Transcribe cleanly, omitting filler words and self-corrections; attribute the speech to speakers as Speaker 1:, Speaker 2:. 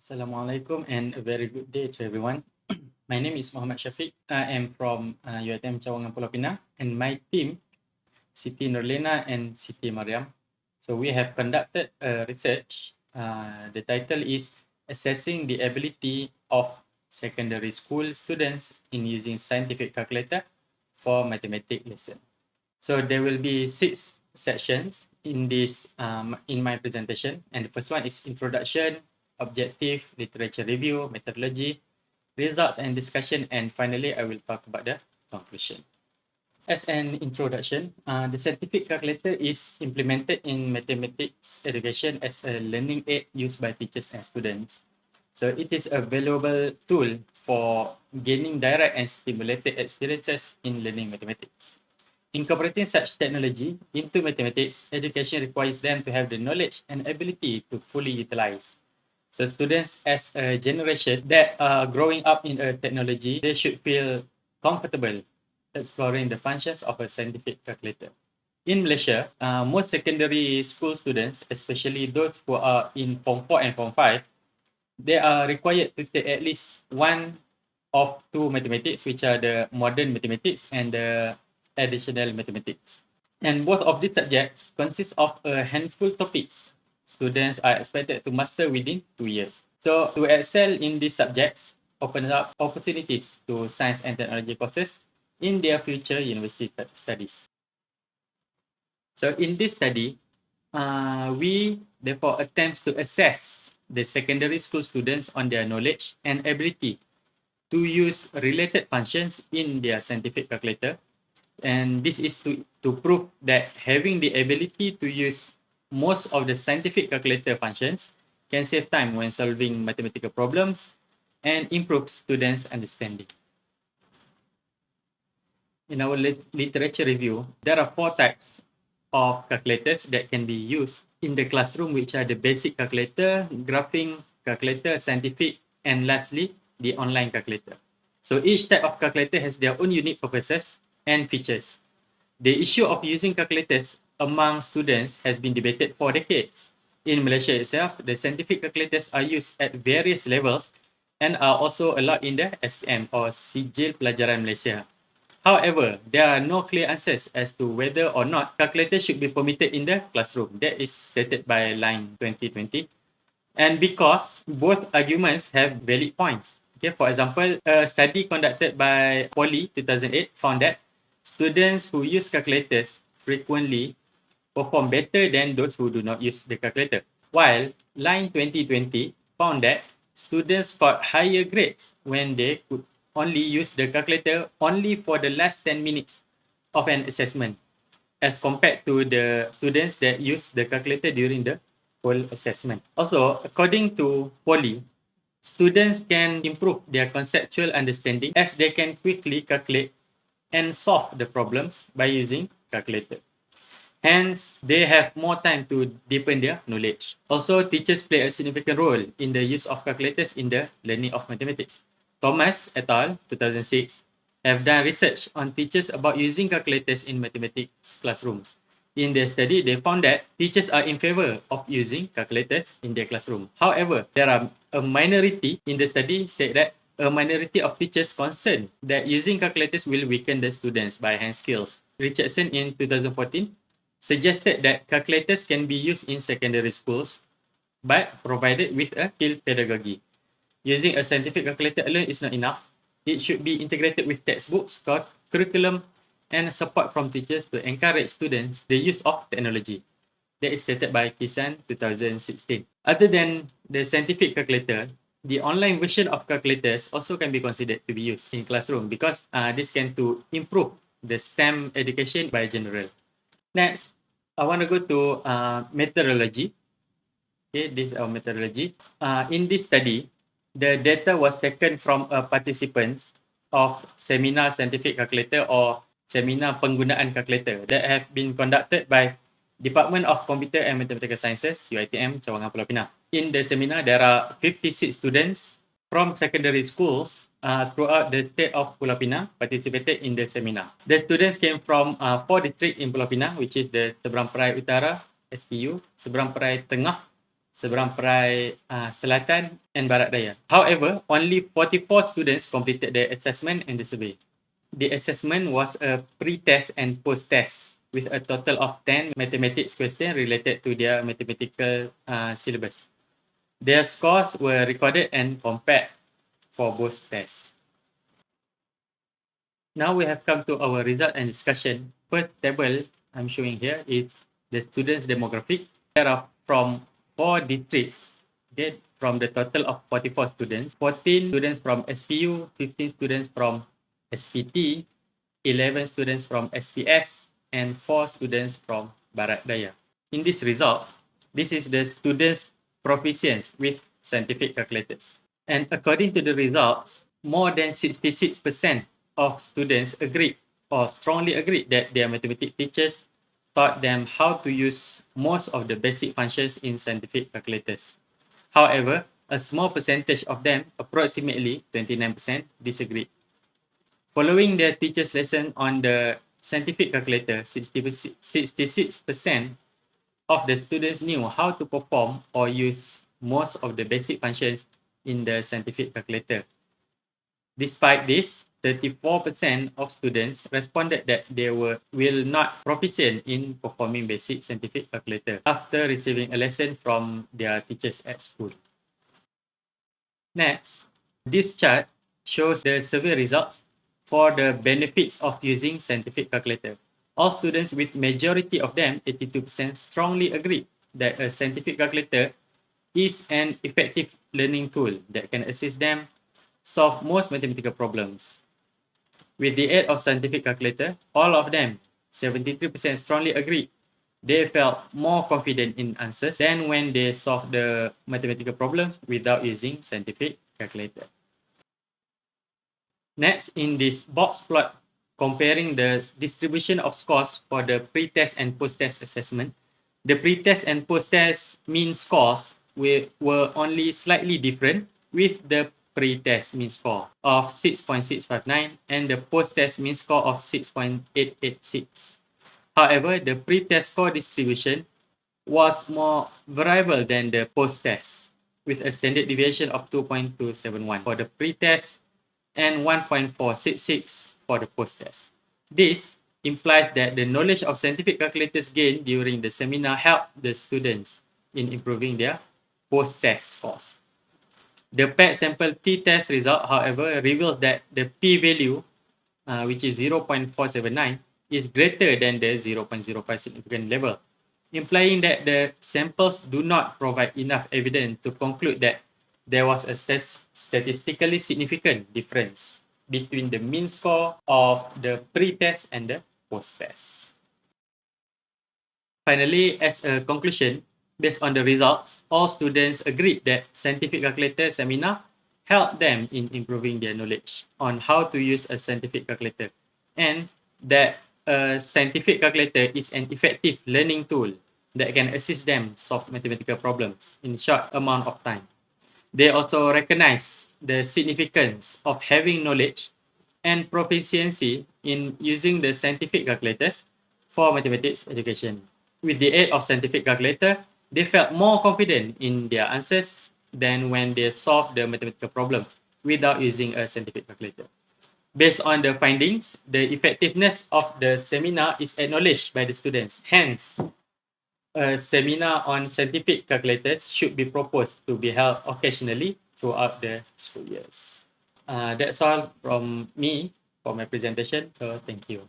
Speaker 1: Assalamualaikum and a very good day to everyone. My name is Syafiq. I am from UiTM Cawangan Pulau Pinang, and my team, Siti Nurlena and Siti Mariam. So we have conducted a research. The title is Assessing the Ability of Secondary School Students in Using Scientific Calculator for Mathematics Lesson. So there will be 6 sections in my presentation, and the first one is introduction, objective, literature review, methodology, results and discussion, and finally I will talk about the conclusion. As an introduction, the scientific calculator is implemented in mathematics education as a learning aid used by teachers and students. So it is a valuable tool for gaining direct and stimulated experiences in learning mathematics. Incorporating such technology into mathematics education requires them to have the knowledge and ability to fully utilize. So students as a generation that are growing up in a technology, they should feel comfortable exploring the functions of a scientific calculator. In Malaysia, most secondary school students, especially those who are in Form 4 and Form 5, they are required to take at least one of two mathematics, which are the modern mathematics and the additional mathematics. And both of these subjects consist of a handful topics students are expected to master within 2 years. So to excel in these subjects opens up opportunities to science and technology courses in their future university studies. So in this study, we therefore attempts to assess the secondary school students on their knowledge and ability to use related functions in their scientific calculator. And this is to prove that having the ability to use most of the scientific calculator functions can save time when solving mathematical problems and improve students' understanding. In our literature review, there are 4 types of calculators that can be used in the classroom, which are the basic calculator, graphing calculator, scientific, and lastly, the online calculator. So each type of calculator has their own unique purposes and features. The issue of using calculators among students has been debated for decades. In Malaysia itself, the scientific calculators are used at various levels and are also allowed in the SPM or Sijil Pelajaran Malaysia. However, there are no clear answers as to whether or not calculators should be permitted in the classroom. That is stated by line 2020. And because both arguments have valid points. Okay, for example, a study conducted by Poly 2008 found that students who use calculators frequently perform better than those who do not use the calculator. While line 2020 found that students got higher grades when they could only use the calculator only for the last 10 minutes of an assessment as compared to the students that use the calculator during the whole assessment. Also, according to Poly, students can improve their conceptual understanding as they can quickly calculate and solve the problems by using calculator. Hence, they have more time to deepen their knowledge. Also, teachers play a significant role in the use of calculators in the learning of mathematics. Thomas et al. 2006 have done research on teachers about using calculators in mathematics classrooms. In their study, they found that teachers are in favor of using calculators in their classroom. However, there are a minority in the study said that a minority of teachers concerned that using calculators will weaken the students' by hand skills. Richardson in 2014 suggested that calculators can be used in secondary schools, but provided with a skill pedagogy. Using a scientific calculator alone is not enough. It should be integrated with textbooks, curriculum, and support from teachers to encourage students the use of technology. That is stated by Kisan 2016. Other than the scientific calculator, the online version of calculators also can be considered to be used in classroom because this can to improve the STEM education by general. Next, I want to go to methodology. Okay, this is our methodology. In this study, the data was taken from participants of seminar scientific calculator or seminar penggunaan calculator that have been conducted by Department of Computer and Mathematical Sciences, UiTM, Cawangan Pulau Pinang. In the seminar, there are 56 students from secondary schools throughout the state of Pulau Pinang participated in the seminar. The students came from 4 districts in Pulau Pinang, which is the Seberang Perai Utara, SPU, Seberang Perai Tengah, seberang perai selatan and barat daya. However, only 44 students completed the assessment and the survey. The assessment was a pre-test and post-test with a total of 10 mathematics questions related to their mathematical syllabus. Their scores were recorded and compared for both tests. Now we have come to our result and discussion. First table I'm showing here is the students' demographic. There are from 4 districts. Okay, from the total of 44 students, 14 students from SPU, 15 students from SPT, 11 students from SPS, and 4 students from Barat Daya. In this result, this is the students' proficiency with scientific calculators. And according to the results, more than 66% of students agreed or strongly agreed that their mathematics teachers taught them how to use most of the basic functions in scientific calculators. However, a small percentage of them, approximately 29%, disagreed. Following their teacher's lesson on the scientific calculator, 66% of the students knew how to perform or use most of the basic functions in the scientific calculator. Despite this, 34% of students responded that they will not proficient in performing basic scientific calculator after receiving a lesson from their teachers at school. Next, this chart shows the survey results for the benefits of using scientific calculator. All students, with majority of them, 82%, strongly agree that a scientific calculator is an effective learning tool that can assist them solve most mathematical problems. With the aid of scientific calculator, all of them, 73%, strongly agreed they felt more confident in answers than when they solved the mathematical problems without using scientific calculator. Next, in this box plot comparing the distribution of scores for the pre-test and post-test assessment, the pre-test and post-test mean scores were only slightly different, with the pre-test mean score of 6.659 and the post-test mean score of 6.886. However, the pre-test score distribution was more variable than the post-test, with a standard deviation of 2.271 for the pre-test and 1.466 for the post-test. This implies that the knowledge of scientific calculators gained during the seminar helped the students in improving their post-test scores. The paired sample t-test result, however, reveals that the p-value, which is 0.479, is greater than the 0.05 significant level, implying that the samples do not provide enough evidence to conclude that there was a statistically significant difference between the mean score of the pre-test and the post-test. Finally, as a conclusion, based on the results, all students agreed that scientific calculator seminar helped them in improving their knowledge on how to use a scientific calculator, and that a scientific calculator is an effective learning tool that can assist them solve mathematical problems in short amount of time. They also recognize the significance of having knowledge and proficiency in using the scientific calculators for mathematics education. With the aid of scientific calculator, they felt more confident in their answers than when they solved the mathematical problems without using a scientific calculator. Based on the findings, the effectiveness of the seminar is acknowledged by the students. Hence, a seminar on scientific calculators should be proposed to be held occasionally throughout the school years. That's all from me for my presentation. So thank you.